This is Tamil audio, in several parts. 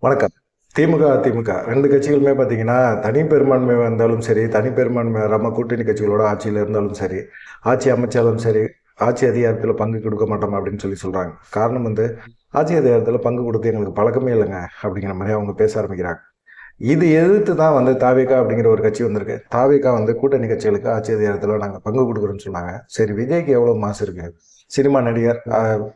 வணக்கம். திமுக, அதிமுக 2 கட்சிகளுமே பார்த்தீங்கன்னா, தனி பெரும்பான்மை வந்தாலும் சரி, தனி பெரும்பான்மை வராம கூட்டணி கட்சிகளோட ஆட்சியில இருந்தாலும் சரி, ஆட்சி அமைச்சாலும் சரி, ஆட்சி அதிகாரத்தில பங்கு குடுக்க மாட்டோம் அப்படின்னு சொல்றாங்க. காரணம் ஆட்சி அதிகாரத்தில பங்கு குடுத்து எங்களுக்கு பழக்கமே இல்லங்க, அப்படிங்கிற மாரி அவங்க பேச ஆரம்பிக்கிறாங்க. இது எதிர்த்து தான் தாவேகா அப்படிங்கிற ஒரு கட்சி வந்திருக்கு. தாவேகா கூட்டணி கட்சிகளுக்கு ஆட்சி அதிகாரத்தில நாங்க பங்கு குடுக்குறோம்னு சொன்னாங்க. சரி, விஜய்க்கு எவ்வளோ மாசு இருக்கு? சினிமா நடிகர்,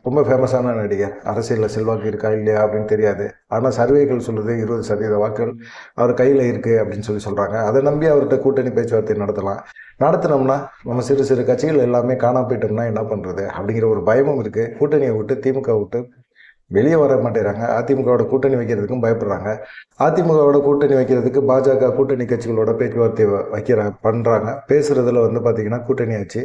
ரொம்ப ஃபேமஸான நடிகர். அரசியல்ல செல்வாக்கு இருக்கா, இல்லையா அப்படின்னு தெரியாது. ஆனா சர்வேகள் சொல்லுது 20% வாக்குகள் அவர் கையில இருக்கு அப்படின்னு சொல்றாங்க. அதை நம்பி அவர்கிட்ட கூட்டணி பேச்சுவார்த்தை நடத்தலாம். நடத்தினோம்னா நம்ம சிறு சிறு கட்சிகள் எல்லாமே காணாம போயிட்டோம்னா என்ன பண்றது? அப்படிங்கிற ஒரு பயமும் இருக்கு. கூட்டணியை விட்டு திமுக விட்டு வெளியே வர மாட்டேங்கிறாங்க. அதிமுகவோட கூட்டணி வைக்கிறதுக்கும் பயப்படுறாங்க. அதிமுகவோட கூட்டணி வைக்கிறதுக்கு பாஜக கூட்டணி கட்சிகளோட பேச்சுவார்த்தை பண்றாங்க. பேசுறதுல பார்த்தீங்கன்னா கூட்டணி ஆச்சு.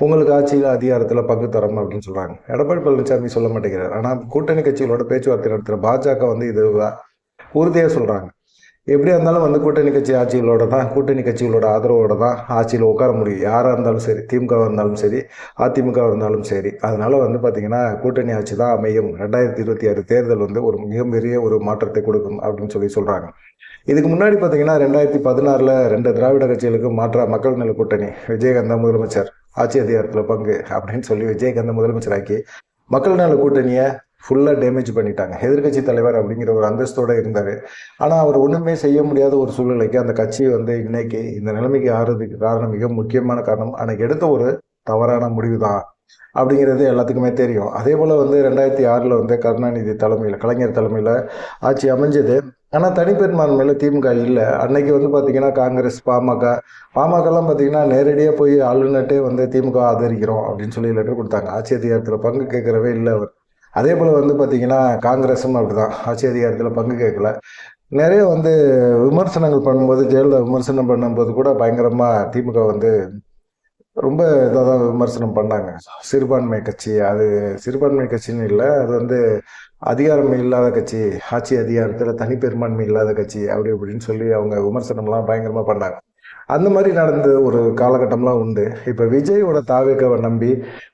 உங்களுக்கு ஆட்சியில் அதிகாரத்தில் பங்கு தரோம் அப்படின்னு சொல்றாங்க. எடப்பாடி பழனிசாமி சொல்ல மாட்டேங்கிறார். ஆனால் கூட்டணி கட்சிகளோட பேச்சுவார்த்தை நடத்துகிற பாஜக இது உறுதியாக சொல்றாங்க. எப்படியா இருந்தாலும் கூட்டணி கட்சி ஆட்சிகளோட தான், கூட்டணி கட்சிகளோட ஆதரவோட தான் ஆட்சியில் உட்கார முடியும். யாராக இருந்தாலும் சரி, திமுகவாக இருந்தாலும் சரி, அதிமுக இருந்தாலும் சரி. அதனால பார்த்தீங்கன்னா கூட்டணி ஆட்சி தான் அமையும். 2026 தேர்தல் ஒரு மிகப்பெரிய ஒரு மாற்றத்தை கொடுக்கும் அப்படின்னு சொல்றாங்க. இதுக்கு முன்னாடி பார்த்தீங்கன்னா 2016 2 திராவிட கட்சிகளுக்கு மாற்றா மக்கள் நல கூட்டணி, விஜயகாந்தா முதலமைச்சர், ஆட்சி அதிகாரத்தில் பங்கு அப்படின்னு சொல்லி விஜயகாந்தா முதலமைச்சராக்கி மக்கள் நல கூட்டணியை ஃபுல்லாக டேமேஜ் பண்ணிட்டாங்க. எதிர்கட்சி தலைவர் அப்படிங்கிற ஒரு அந்தஸ்தோடு இருந்தார். ஆனால் அவர் ஒன்றுமே செய்ய முடியாத ஒரு சூழ்நிலைக்கு அந்த கட்சி இன்னைக்கு இந்த நிலைமைக்கு ஆறுறதுக்கு காரணம், மிக முக்கியமான காரணம் அன்னைக்கு எடுத்த ஒரு தவறான முடிவு தான் அப்படிங்கிறது எல்லாத்துக்குமே தெரியும். அதே போல் 2006 கருணாநிதி தலைமையில், கலைஞர் தலைமையில் ஆட்சி அமைஞ்சது. ஆனால் தனிப்பெரும்பான்மையில் திமுக இல்லை. அன்னைக்கு பார்த்தீங்கன்னா காங்கிரஸ், பாமகலாம் பார்த்தீங்கன்னா நேரடியாக போய் ஆளுநர்கிட்டே திமுக ஆதரிக்கிறோம் அப்படின்னு சொல்லி லெட்டர் கொடுத்தாங்க. ஆட்சி அதிகாரத்தில் பங்கு கேட்கறவே இல்லை அவர். அதே போல் பார்த்தீங்கன்னா காங்கிரஸும் அப்படிதான் ஆட்சி அதிகாரத்தில் பங்கு கேட்கல. நிறைய விமர்சனங்கள் பண்ணும்போது, ஜெயலலிதா விமர்சனம் பண்ணும்போது கூட பயங்கரமாக திமுக ரொம்ப இதாக தான் விமர்சனம் பண்ணாங்க. சிறுபான்மை கட்சி, அது சிறுபான்மை கட்சின்னு இல்லை, அது அதிகாரம் இல்லாத கட்சி, ஆட்சி அதிகாரத்தில் தனிப்பெரும்பான்மை இல்லாத கட்சி அப்படி இப்படின்னு சொல்லி அவங்க விமர்சனம்லாம் பயங்கரமாக பண்ணாங்க. அந்த மாதிரி நடந்த ஒரு காலகட்டம்லாம் உண்டு. இப்போ விஜயோட தாவேக்காவை நம்பி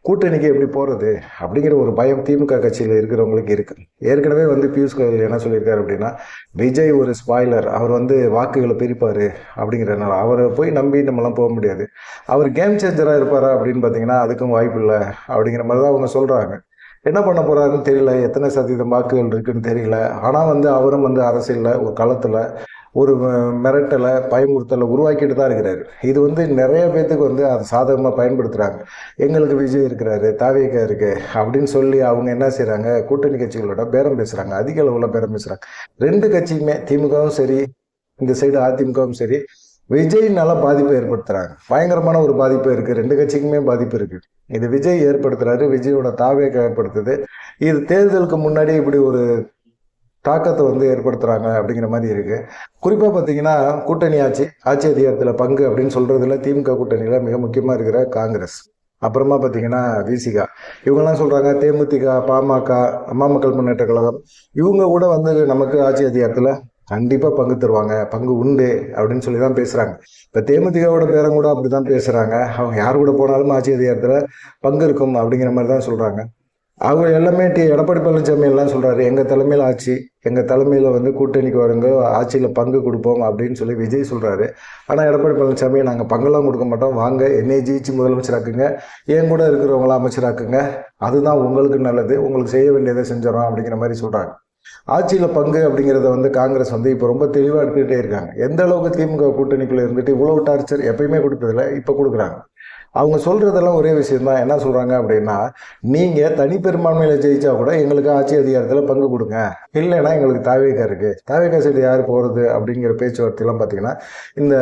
கூட்டணிக்கு எப்படி போகிறது அப்படிங்கிற ஒரு பயம் திமுக கட்சியில் இருக்கிறவங்களுக்கு இருக்குது. ஏற்கனவே பியூஷ் கோயல் என்ன சொல்லியிருக்காரு அப்படின்னா, விஜய் ஒரு ஸ்பாய்லர், அவர் வாக்குகளை பிரிப்பார் அப்படிங்கிறதுனால அவரை போய் நம்பி நம்மலாம் போக முடியாது. அவர் கேம் சேஞ்சராக இருப்பாரா அப்படின்னு பார்த்தீங்கன்னா அதுக்கும் வாய்ப்பு இல்லை அப்படிங்கிற மாதிரி தான் அவங்க சொல்கிறாங்க. என்ன பண்ண போகிறாருன்னு தெரியல, எத்தனை சதவீதம் வாக்குகள் இருக்குன்னு தெரியல. ஆனால் அவரும் அரசியலில் ஒரு களத்தில் ஒரு மிரட்டலை, பயமுறுத்தலை உருவாக்கிட்டு தான் இருக்கிறாரு. இது நிறைய பேர்த்துக்கு அதை சாதகமாக பயன்படுத்துகிறாங்க. எங்களுக்கு விஜய் இருக்கிறாரு, தாவேகா இருக்கு அப்படின்னு சொல்லி அவங்க என்ன செய்கிறாங்க, கூட்டணி கட்சிகளோட பேரம் பேசுகிறாங்க. அதிக அளவில் பேரம் பேசுகிறாங்க. 2 கட்சியுமே, திமுகவும் சரி, இந்த சைடு அதிமுகவும் சரி, விஜய்னால பாதிப்பை ஏற்படுத்துறாங்க. பயங்கரமான ஒரு பாதிப்பு இருக்குது. 2 கட்சிக்குமே பாதிப்பு இருக்குது. இது விஜய் ஏற்படுத்துறாரு, விஜயோட தாவேகா ஏற்படுத்துது. இது தேர்தலுக்கு முன்னாடி இப்படி ஒரு தாக்கத்தை ஏற்படுத்துறாங்க அப்படிங்கிற மாதிரி இருக்கு. குறிப்பாக பார்த்தீங்கன்னா கூட்டணி ஆட்சி அதிகாரத்தில் பங்கு அப்படின்னு சொல்றதுல திமுக கூட்டணியில் மிக முக்கியமாக இருக்கிற காங்கிரஸ், அப்புறமா பார்த்தீங்கன்னா விசிகா, இவங்கெல்லாம் சொல்றாங்க தேமுதிக, பாமக, அம்மா மக்கள் முன்னேற்ற கழகம், இவங்க கூட நமக்கு ஆட்சி அதிகாரத்தில் கண்டிப்பாக பங்கு தருவாங்க, பங்கு உண்டு அப்படின்னு சொல்லி தான் பேசுகிறாங்க. இப்போ தேமுதிகவோட பேரம் கூட அப்படி தான் பேசுகிறாங்க. அவங்க யார் கூட போனாலும் ஆட்சி அதிகாரத்தில் பங்கு இருக்கும் அப்படிங்கிற மாதிரி தான் சொல்கிறாங்க. அவங்க எல்லாமே எடப்பாடி பழனிசாமி எல்லாம் சொல்றாரு, எங்க தலைமையில் ஆட்சி, எங்க தலைமையில் கூட்டணிக்கு வருங்க, ஆட்சியில் பங்கு கொடுப்போம் அப்படின்னு சொல்லி விஜய் சொல்றாரு. ஆனால் எடப்பாடி பழனிசாமி நாங்கள் பங்கெல்லாம் கொடுக்க மாட்டோம், வாங்க என்னை ஜெயிச்சு முதலமைச்சராக்குங்க, என் கூட இருக்கிறவங்களாம் அமைச்சராக்குங்க, அதுதான் உங்களுக்கு நல்லது, உங்களுக்கு செய்ய வேண்டியதை செஞ்சிடறோம் அப்படிங்கிற மாதிரி சொல்றாங்க. ஆட்சியில் பங்கு அப்படிங்கிறத காங்கிரஸ் இப்போ ரொம்ப தெளிவாக எடுத்துக்கிட்டே இருக்காங்க. எந்த அளவுக்கு திமுக கூட்டணிக்குள்ளே இருந்துட்டு இவ்வளவு டார்ச்சர் எப்பயுமே கொடுத்ததில்ல, இப்போ கொடுக்குறாங்க. அவங்க சொல்றதெல்லாம் ஒரே விஷயம் தான். என்ன சொல்றாங்க அப்படின்னா, நீங்க தனிப்பெரும்பான்மையில ஜெயிச்சா கூட எங்களுக்கு ஆட்சி அதிகாரத்தில் பங்கு கொடுங்க, இல்லைன்னா எங்களுக்கு தாவேகா இருக்கு, தாவேகா சைடு யார் போறது அப்படிங்கிற பேச்சுவார்த்தையெல்லாம் பார்த்தீங்கன்னா இந்த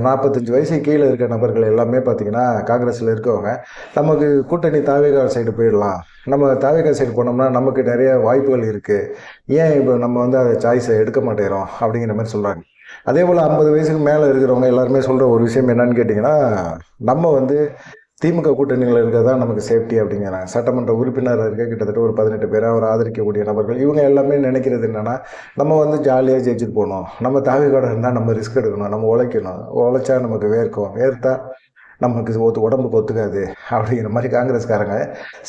45 வயசு கீழே இருக்க நபர்கள் எல்லாமே பார்த்தீங்கன்னா காங்கிரஸில் இருக்கவங்க, நமக்கு கூட்டணி தாவேகா சைடு போயிடலாம், நம்ம தாவேகா சைடு போனோம்னா நமக்கு நிறைய வாய்ப்புகள் இருக்குது, ஏன் இப்போ நம்ம அதை சாய்ஸை எடுக்க மாட்டேங்கிறோம் அப்படிங்கிற மாதிரி சொல்கிறாங்க. அதே போல் 50 வயசுக்கு மேலே இருக்கிறவங்க எல்லாருமே சொல்கிற ஒரு விஷயம் என்னன்னு கேட்டிங்கன்னா, நம்ம திமுக கூட்டணியில் இருக்கிறது தான் நமக்கு சேஃப்டி அப்படிங்கிறாங்க. சட்டமன்ற உறுப்பினர் இருக்க கிட்டத்தட்ட ஒரு 18 பேர் அவர் ஆதரிக்கக்கூடிய நபர்கள், இவங்க எல்லாமே நினைக்கிறது என்னென்னா, நம்ம ஜாலியாக ஜெயிச்சுட்டு போகணும், நம்ம தாவேகோட இருந்தால் நம்ம ரிஸ்க் எடுக்கணும், நம்ம உழைக்கணும், உழைச்சா நமக்கு வேர்க்கும், வேர்த்தா நமக்கு உடம்புக்கு ஒத்துக்காது அப்படிங்கிற மாதிரி காங்கிரஸ்காரங்க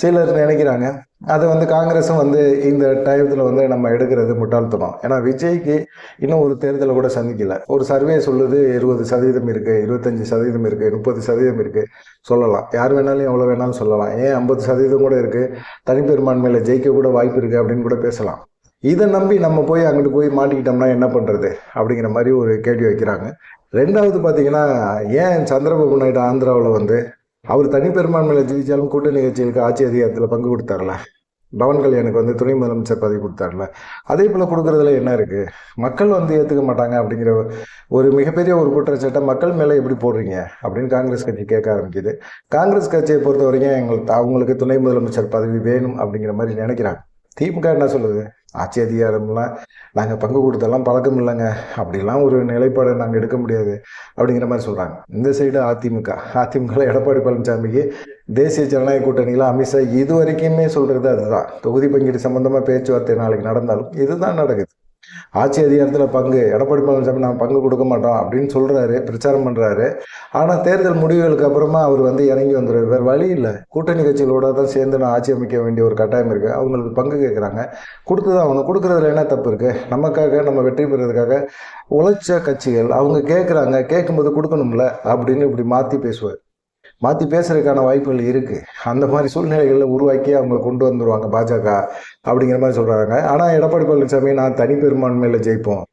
சிலர் நினைக்கிறாங்க. அதை வந்து காங்கிரஸும் வந்து இந்த டயத்தில் வந்து நம்ம எடுக்கிறது முட்டாள்தனம். ஏன்னா விஜய்க்கு இன்னும் ஒரு தேர்தலை கூட சந்திக்கலை. ஒரு சர்வே சொல்லுது 20% இருக்குது, 25% இருக்குது, 30% இருக்குது சொல்லலாம். யார் வேணாலும் எவ்வளோ வேணாலும் சொல்லலாம். ஏன் 50% கூட இருக்குது, தனிப்பெரும்பான்மையில் ஜெயிக்க கூட வாய்ப்பு இருக்குது அப்படின்னு கூட பேசலாம். இதை நம்பி நம்ம போய் அங்கிட்டு போய் மாட்டிக்கிட்டோம்னா என்ன பண்ணுறது அப்படிங்கிற மாதிரி ஒரு கேள்வி வைக்கிறாங்க. ரெண்டாவது பார்த்தீங்கன்னா, ஏன் சந்திரபாபு நாயுடு ஆந்திராவில் வந்து அவர் தனிப்பெரும்பான்மையில் ஜெயிச்சாலும் கூட்டணி கட்சிகளுக்கு ஆட்சி அதிகாரத்தில் பங்கு கொடுத்தார்ல, பவன் கல்யாணுக்கு வந்து துணை முதலமைச்சர் பதவி கொடுத்தார்ல, அதே போல் கொடுக்குறதுல என்ன இருக்குது? மக்கள் வந்து ஏற்றுக்க மாட்டாங்க அப்படிங்கிற ஒரு மிகப்பெரிய ஒரு குற்றச்சாட்டை மக்கள் மேலே எப்படி போடுறீங்க அப்படின்னு காங்கிரஸ் கட்சி கேட்க ஆரம்பிக்குது. காங்கிரஸ் கட்சியை பொறுத்த வரைக்கும் அவங்களுக்கு துணை முதலமைச்சர் பதவி வேணும் அப்படிங்கிற மாதிரி நினைக்கிறாங்க. திமுக என்ன சொல்லுது? ஆட்சி அதிகாரம்லாம் நாங்கள் பங்கு கொடுத்தெல்லாம் பழக்கம் இல்லைங்க, அப்படிலாம் ஒரு நிலைப்பாடை நாங்கள் எடுக்க முடியாது அப்படிங்கிற மாதிரி சொல்கிறாங்க. இந்த சைடு அதிமுகவில் எடப்பாடி பழனிசாமிக்கு தேசிய ஜனநாயக கூட்டணியில் அமித்ஷா இது வரைக்குமே சொல்கிறது அதுதான். தொகுதி பங்கீடு சம்மந்தமாக பேச்சுவார்த்தை நாளைக்கு நடந்தாலும் இதுதான் நடக்குது. ஆட்சி அதிகாரத்தில் பங்கு எடப்பாடி பழனிசாமி நாங்கள் பங்கு கொடுக்க மாட்டோம் அப்படின்னு சொல்கிறாரு, பிரச்சாரம் பண்ணுறாரு. ஆனால் தேர்தல் முடிவுகளுக்கு அப்புறமா அவர் வந்து இறங்கி வந்துடுறாரு. வேறு வழி இல்லை, கூட்டணி கட்சிகளோட தான் சேர்ந்து நான் ஆட்சி அமைக்க வேண்டிய ஒரு கட்டாயம் இருக்குது. அவங்களுக்கு பங்கு கேட்குறாங்க, கொடுத்து தான் அவங்க கொடுக்குறதுல என்ன தப்பு இருக்குது? நமக்காக நம்ம வெற்றி பெறுறதுக்காக உழைச்ச கட்சிகள் அவங்க கேட்குறாங்க, கேட்கும்போது கொடுக்கணும்ல அப்படின்னு இப்படி மாற்றி பேசுவார். மாற்றி பேசுறதுக்கான வாய்ப்புகள் இருக்குது. அந்த மாதிரி சூழ்நிலைகளில் உருவாக்கி அவங்களை கொண்டு வந்துடுவாங்க பாஜக அப்படிங்கிற மாதிரி சொல்கிறாங்க. ஆனால் எடப்பாடி பழனிசாமி நான் தனிப்பெரும்பான்மையில் ஜெயிப்போம்,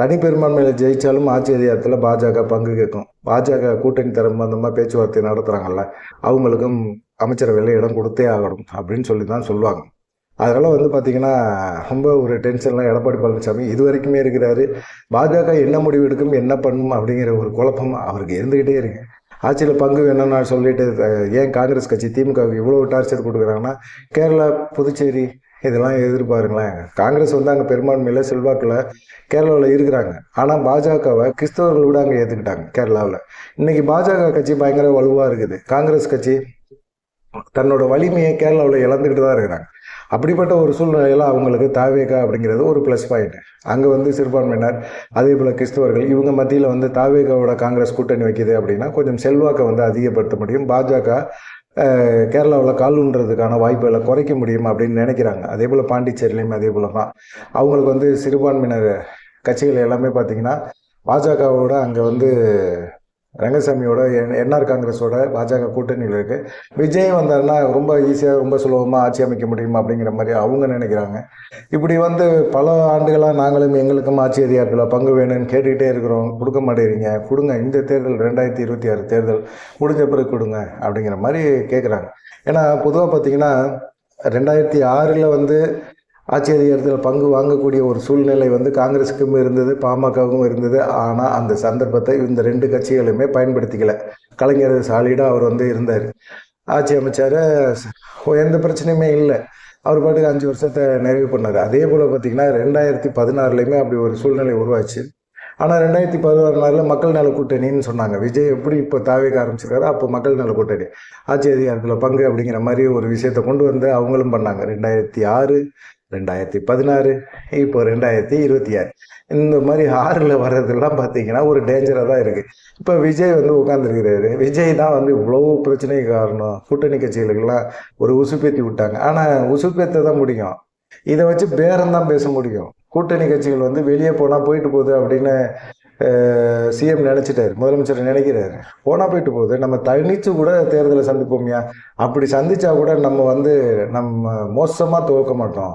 தனிப்பெரும்பான்மையில் ஜெயித்தாலும் ஆட்சி அதிகாரத்தில் பாஜக பங்கு கேட்கும், பாஜக கூட்டணி சம்பந்தமாக பேச்சுவார்த்தை நடத்துகிறாங்கல்ல, அவங்களுக்கும் அமைச்சரவையில் இடம் கொடுத்தே ஆகணும் அப்படின்னு சொல்லி தான் சொல்லுவாங்க. அதனால் வந்து பார்த்திங்கன்னா ரொம்ப ஒரு டென்ஷன்லாம் எடப்பாடி பழனிசாமி இது வரைக்குமே இருக்கிறாரு. பாஜக என்ன முடிவு எடுக்கும், என்ன பண்ணும் அப்படிங்கிற ஒரு குழப்பம் அவருக்கு இருந்துக்கிட்டே இருக்கு. ஆட்சியில் பங்கு வேணும்னு நான் சொல்லிட்டு ஏன் காங்கிரஸ் கட்சி திமுகவுக்கு இவ்வளோ டார்ச்சர் கொடுக்குறாங்கன்னா, கேரளா, புதுச்சேரி இதெல்லாம் எதிர்பாருங்களேன். காங்கிரஸ் வந்து அங்கே பெரும்பான்மையில் செல்வாக்கில் கேரளாவில் இருக்கிறாங்க. ஆனால் பாஜகவை கிறிஸ்தவர்கள் விட அங்கே ஏற்றுக்கிட்டாங்க கேரளாவில். இன்றைக்கி பாஜக கட்சி பயங்கர வலுவாக இருக்குது. காங்கிரஸ் கட்சி தன்னோட வலிமையை கேரளாவில் இழந்துக்கிட்டு தான் இருக்கிறாங்க. அப்படிப்பட்ட ஒரு சூழ்நிலையில் அவங்களுக்கு தாவேகா அப்படிங்கிறது ஒரு ப்ளஸ் பாயிண்ட். அங்கே வந்து சிறுபான்மையினர் அதே போல் கிறிஸ்தவர்கள் இவங்க மத்தியில் வந்து தாவேகாவோட காங்கிரஸ் கூட்டணி வைக்கிது அப்படின்னா கொஞ்சம் செல்வாக்கை வந்து அதிகப்படுத்த முடியும். பாஜக கேரளாவில் காலுன்றதுக்கான வாய்ப்புகளை குறைக்க முடியும் அப்படின்னு நினைக்கிறாங்க. அதே போல் பாண்டிச்சேரியிலையும் அதே போல் தான் அவங்களுக்கு வந்து சிறுபான்மையினர் கட்சிகள் எல்லாமே பார்த்திங்கன்னா பாஜகவோட அங்கே வந்து ரங்கசாமியோட என்ஆர் காங்கிரஸோட பாஜக கூட்டணியில் இருக்குது. விஜய் வந்தாருன்னா ரொம்ப ஈஸியாக ரொம்ப சுலபமாக ஆட்சி அமைக்க முடியும் அப்படிங்கிற மாதிரி அவங்க நினைக்கிறாங்க. இப்படி வந்து பல ஆண்டுகளாக நாங்களும் எங்களுக்கும் ஆட்சி அதிகாரத்தில் பங்கு வேணும்னு கேட்டுக்கிட்டே இருக்கிறோம், கொடுக்க மாட்டேறீங்க, கொடுங்க, இந்த தேர்தல் 2026 தேர்தல் முடிஞ்ச பிறகு கொடுங்க அப்படிங்கிற மாதிரி கேட்குறாங்க. ஏன்னா பொதுவாக பார்த்திங்கன்னா 2006 வந்து ஆட்சி அதிகாரத்தில் பங்கு வாங்கக்கூடிய ஒரு சூழ்நிலை வந்து காங்கிரஸுக்கும் இருந்தது, பாமகவும் இருந்தது. ஆனால் அந்த சந்தர்ப்பத்தை இந்த ரெண்டு கட்சிகளுமே பயன்படுத்திக்கல. கலைஞர் சாலிடாக அவர் வந்து இருந்தார், ஆட்சி அமைச்சார், எந்த பிரச்சனையுமே இல்லை, அவர் பாட்டுக்கு 5 வருஷத்தை நிறைவு பண்ணார். அதே போல் பார்த்திங்கன்னா 2016 அப்படி ஒரு சூழ்நிலை உருவாச்சு. ஆனால் 2016 மக்கள் நல கூட்டணின்னு சொன்னாங்க. விஜய் எப்படி இப்போ தாவேக ஆரம்பிச்சிருக்காரு, அப்போ மக்கள் நல கூட்டணி ஆட்சி அதிகாரத்தில் பங்கு அப்படிங்கிற மாதிரி ஒரு விஷயத்தை கொண்டு வந்து அவங்களும் பண்ணாங்க. 2006, 2016, இப்போ 2026 இந்த மாதிரி 6 வர்றதெல்லாம் பார்த்தீங்கன்னா ஒரு டேஞ்சராக தான் இருக்குது. இப்போ விஜய் வந்து உட்காந்துருக்கிறாரு. விஜய் தான் வந்து இவ்வளோ பிரச்சனைக்கு காரணம். கூட்டணி கட்சிகளுக்கெல்லாம் ஒரு உசுப்பேற்றி விட்டாங்க. ஆனால் உசுப்பேற்ற தான் முடியும், இதை வச்சு பேரம் தான் பேச முடியும். கூட்டணி கட்சிகள் வந்து வெளியே போனால் போயிட்டு போகுது அப்படின்னு சிஎம் நினச்சிட்டாரு, முதலமைச்சர் நினைக்கிறாரு. போனால் போயிட்டு போகுது, நம்ம தனிச்சு கூட தேர்தலை சந்திப்போம்யா, அப்படி சந்திச்சா கூட நம்ம மோசமாக துவக்க மாட்டோம்,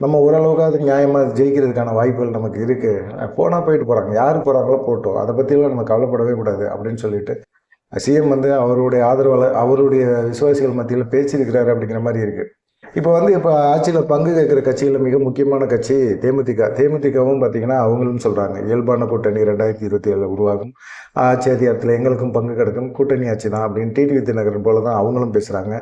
நம்ம ஓரளவுக்கு அது நியாயமாக ஜெயிக்கிறதுக்கான வாய்ப்புகள் நமக்கு இருக்குது. போனால் போயிட்டு போகிறாங்க, யார் போகிறாங்களோ போட்டோம், அதை பற்றிலாம் நம்ம கவலைப்படவே கூடாது அப்படின்னு சொல்லிட்டு சிஎம் வந்து அவருடைய ஆதரவாளர், அவருடைய விசுவாசிகள் மத்தியில் பேசியிருக்கிறாரு அப்படிங்கிற மாதிரி இருக்குது. இப்போ ஆட்சியில் பங்கு கேட்குற கட்சியில் மிக முக்கியமான கட்சி தேமுதிகவும் பார்த்திங்கன்னா அவங்களும் சொல்கிறாங்க இயல்பான கூட்டணி 2027 உருவாகும், ஆட்சி அதிகாரத்தில் எங்களுக்கும் பங்கு கிடைக்கும், கூட்டணி ஆட்சி தான் அப்படின்னு டிடிவி தினகரன் போல தான் அவங்களும் பேசுகிறாங்க.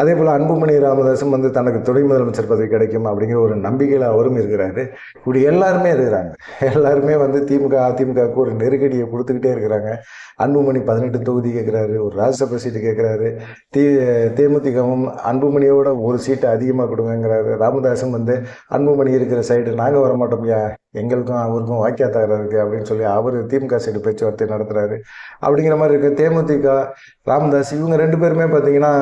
அதே போல் அன்புமணி ராமதாஸும் வந்து தனக்கு துணை முதலமைச்சர் பதவி கிடைக்கும் அப்படிங்கிற ஒரு நம்பிக்கையில் அவரும் இருக்கிறாரு. இப்படி எல்லாருமே இருக்கிறாங்க. எல்லாருமே வந்து அதிமுகவுக்கு ஒரு நெருக்கடியை கொடுத்துக்கிட்டே இருக்கிறாங்க. அன்புமணி 18 தொகுதி கேட்குறாரு, ஒரு ராஜ்யசபா சீட்டு கேட்குறாரு. தேமுதிகவும் அன்புமணியோட ஒரு சீட்டு சீட்டை அதிகமாக கொடுங்கங்கிறாரு. ராமதாஸும் வந்து அன்புமணி இருக்கிற சைடு நாங்கள் வரமாட்டோம்யா, எங்களுக்கும் அவருக்கும் வாக்கியா தகராறு இருக்குது அப்படின்னு சொல்லி அவர் திமுக சைடு பேச்சுவார்த்தை நடத்துகிறாரு. அப்படிங்கிற மாதிரி இருக்குது. தேமுதிக ராமதாஸ் இவங்க 2 பேருமே பார்த்தீங்கன்னா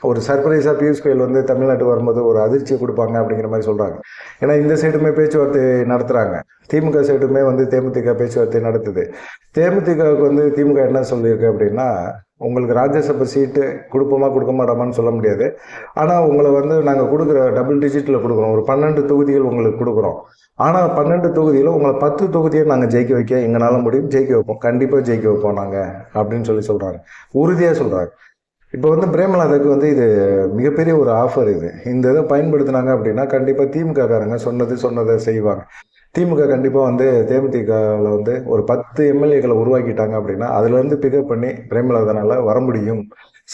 ஒரு சர்ப்ரைஸாக பியூஷ் கோயல் வந்து தமிழ்நாட்டுக்கு வரும்போது ஒரு அதிர்ச்சியை கொடுப்பாங்க அப்படிங்கிற மாதிரி சொல்கிறாங்க. ஏன்னா இந்த சைடுமே பேச்சுவார்த்தை நடத்துகிறாங்க, திமுக சைடுமே வந்து தேமுதிக பேச்சுவார்த்தை நடத்துது. தேமுதிகவுக்கு வந்து திமுக என்ன சொல்லியிருக்கு அப்படின்னா, உங்களுக்கு ராஜ்யசபா சீட்டு கொடுப்போமா கொடுக்க மாட்டோமான்னு சொல்ல முடியாது, ஆனால் உங்களை வந்து நாங்கள் கொடுக்குற டபுள் டிஜிட்டில் கொடுக்குறோம், ஒரு 12 தொகுதிகள் உங்களுக்கு கொடுக்குறோம். ஆனால் 12 தொகுதியில் உங்களை 10 தொகுதியை நாங்கள் ஜெயிக்க வைக்க எங்களால் முடியும், ஜெயிக்க வைப்போம், கண்டிப்பாக ஜெயிக்க வைப்போம் நாங்கள் அப்படின்னு சொல்கிறாங்க, உறுதியாக சொல்கிறாங்க. இப்போ வந்து பிரேமலதாக்கு வந்து இது மிகப்பெரிய ஒரு ஆஃபர். இந்த இதை பயன்படுத்தினாங்க அப்படின்னா கண்டிப்பாக திமுககாரங்க சொன்னதை செய்வாங்க. திமுக கண்டிப்பாக வந்து தேமுதிகவில் வந்து ஒரு 10 எம்எல்ஏக்களை உருவாக்கிட்டாங்க அப்படின்னா அதுலேருந்து பிக்கப் பண்ணி பிரேமலதனால் வர முடியும்,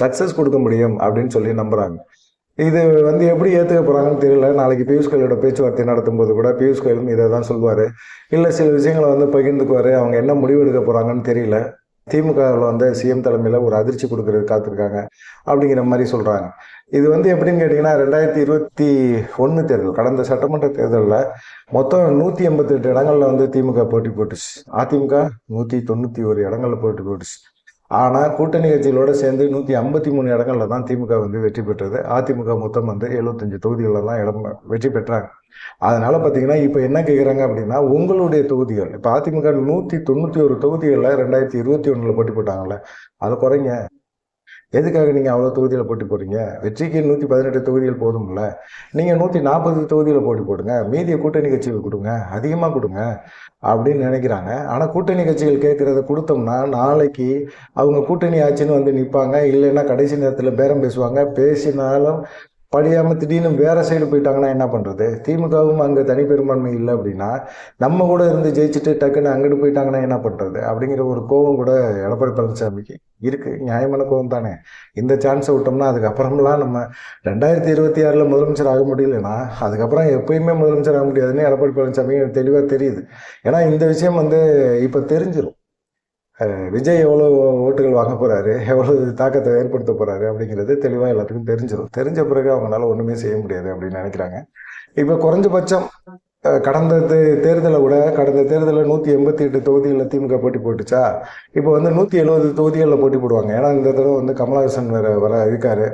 சக்ஸஸ் கொடுக்க முடியும் அப்படின்னு சொல்லி நம்புகிறாங்க. இது வந்து எப்படி ஏற்றுக்க போகிறாங்கன்னு தெரியல. நாளைக்கு பியூஷ் கோயலோட பேச்சுவார்த்தை நடத்தும் போது கூட பியூஷ் கோயலும் இதை தான் சொல்லுவார், இல்லை சில விஷயங்களை வந்து பகிர்ந்துக்குவார். அவங்க என்ன முடிவு எடுக்க போகிறாங்கன்னு தெரியல. திமுகவில் வந்து சிஎம் தலைமையில் ஒரு அதிர்ச்சி கொடுக்கறது காத்திருக்காங்க அப்படிங்கிற மாதிரி சொல்கிறாங்க. இது வந்து எப்படின்னு கேட்டிங்கன்னா 2021 தேர்தல், கடந்த சட்டமன்ற தேர்தலில் மொத்தம் 188 இடங்களில் வந்து திமுக போட்டி போட்டுச்சு. அதிமுக 191 இடங்களில் போட்டி போட்டுச்சு. ஆனால் கூட்டணி கட்சிகளோடு சேர்ந்து 153 இடங்களில் தான் திமுக வந்து வெற்றி பெற்றது. அதிமுக மொத்தம் வந்து 75 தொகுதிகளில் தான் வெற்றி பெற்றாங்க. அதனால பார்த்தீங்கன்னா இப்போ என்ன கேட்குறாங்க அப்படின்னா, உங்களுடைய தொகுதிகள் இப்போ அதிமுக 191 தொகுதிகளில் 2021 போட்டி போட்டாங்கல்ல, அதை குறைங்க. எதுக்காக நீங்கள் அவ்வளோ தொகுதியில் போட்டி போடுறீங்க? வெற்றிக்கு 118 தொகுதிகள் போதும்ல, நீங்கள் 140 தொகுதியில் போட்டி போடுங்க, மீதியை கூட்டணி கட்சிகள் கொடுங்க, அதிகமாக கொடுங்க அப்படின்னு நினைக்கிறாங்க. ஆனால் கூட்டணி கட்சிகள் கேட்குறத கொடுத்தோம்னா நாளைக்கு அவங்க கூட்டணி ஆட்சின்னு வந்து நிற்பாங்க, இல்லைன்னா கடைசி நேரத்தில் பேரம் பேசுவாங்க. பேசினாலும் படியாமல் திடீர்னு வேறு சைடு போயிட்டாங்கன்னா என்ன பண்ணுறது? திமுகவும் அங்கே தனி பெரும்பான்மை இல்லை அப்படின்னா நம்ம கூட இருந்து ஜெயிச்சுட்டு டக்குன்னு அங்கிட்டு போயிட்டாங்கன்னா என்ன பண்ணுறது? அப்படிங்கிற ஒரு கோபம் கூட எடப்பாடி பழனிசாமிக்கு இருக்குது. நியாயமான கோபம் தானே. இந்த சான்ஸை விட்டோம்னா அதுக்கப்புறம்லாம் நம்ம 2026 முதலமைச்சர் ஆக முடியலன்னா அதுக்கப்புறம் எப்பயுமே முதலமைச்சர் ஆக முடியாதுன்னு எடப்பாடி பழனிசாமி தெளிவாக தெரியுது. ஏன்னா இந்த விஷயம் வந்து இப்போ தெரிஞ்சிடும். விஜய் எவ்வளோ ஓட்டுகள் வாங்க போகிறாரு, எவ்வளோ தாக்கத்தை ஏற்படுத்த போகிறாரு அப்படிங்கிறது தெளிவாக எல்லாத்துக்கும் தெரிஞ்சிடும். தெரிஞ்ச பிறகு அவங்களால ஒன்றுமே செய்ய முடியாது அப்படின்னு நினைக்கிறாங்க. இப்போ குறைஞ்சபட்சம் கடந்த தேர்தலில் 188 தொகுதிகளில் திமுக போட்டி போட்டுச்சா, இப்போ வந்து 170 தொகுதிகளில் போட்டி போடுவாங்க. ஏன்னா இந்த தடவை வந்து கமலஹாசன் வர இருக்காரு.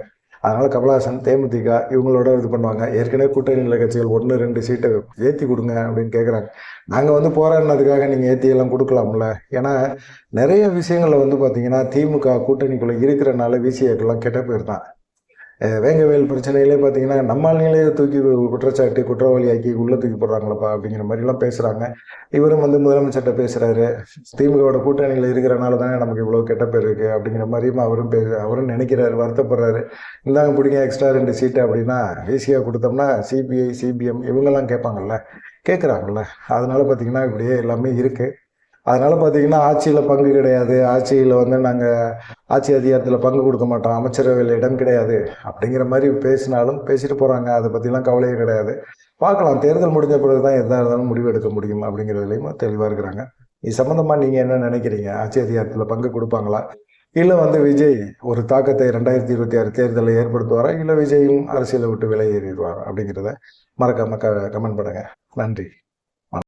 அதனால் கமலஹாசன் தேமுதிக இவங்களோட இது பண்ணுவாங்க. ஏற்கனவே கூட்டணியில் கட்சிகள் 1-2 சீட்டை ஏற்றி கொடுங்க அப்படின்னு கேட்குறாங்க. நாங்கள் வந்து போராடினதுக்காக நீங்கள் ஏற்றியெல்லாம் கொடுக்கலாம்ல. ஏன்னா நிறைய விஷயங்களில் வந்து பார்த்தீங்கன்னா திமுக கூட்டணிக்குள்ளே இருக்கிறனால விசிஏக்கெல்லாம் கெட்ட பேர் தான். வேங்கவேல் பிரச்சனையிலே பார்த்தீங்கன்னா நம்மளாலே தூக்கி குற்றச்சாட்டு குற்றவாளியாக்கி உள்ளே தூக்கி போடுறாங்களப்பா அப்படிங்கிற மாதிரிலாம் பேசுகிறாங்க. இவரும் வந்து முதலமைச்சர்கிட்ட பேசுகிறாரு, திமுகவோட கூட்டணியில் இருக்கிறனால தானே நமக்கு இவ்வளோ கெட்ட பேர் இருக்குது அப்படிங்கிற மாதிரியும் அவரும் நினைக்கிறாரு, வருத்தப்படுறாரு. இந்தாங்க பிடிங்க எக்ஸ்ட்ரா 2 சீட்டு அப்படின்னா ஈஸியாக கொடுத்தோம்னா சிபிஐ சிபிஎம் இவங்கெல்லாம் கேட்குறாங்கல்ல. அதனால பார்த்தீங்கன்னா இப்படியே எல்லாமே இருக்குது. அதனால் பார்த்திங்கன்னா ஆட்சியில் பங்கு கிடையாது, ஆட்சியில் வந்து நாங்கள் ஆட்சி அதிகாரத்தில் பங்கு கொடுக்க மாட்டோம், அமைச்சரவையில் இடம் கிடையாது அப்படிங்கிற மாதிரி பேசிட்டு போகிறாங்க. அதை பற்றிலாம் கவலையே கிடையாது. பார்க்கலாம், தேர்தல் முடிஞ்ச பிறகு தான் எதாக இருந்தாலும் முடிவு எடுக்க முடியும் அப்படிங்கிறதுலையும் தெளிவாக இருக்கிறாங்க. இது சம்மந்தமாக நீங்கள் என்ன நினைக்கிறீங்க? ஆட்சி அதிகாரத்தில் பங்கு கொடுப்பாங்களா, இல்லை வந்து விஜய் ஒரு தாக்கத்தை 2026 தேர்தலில் ஏற்படுத்துவாரா, இல்லை விஜயும் அரசியலை விட்டு விலகேறிடுவார் அப்படிங்கிறத மறக்காமல் கமெண்ட் பண்ணுங்கள். நன்றி.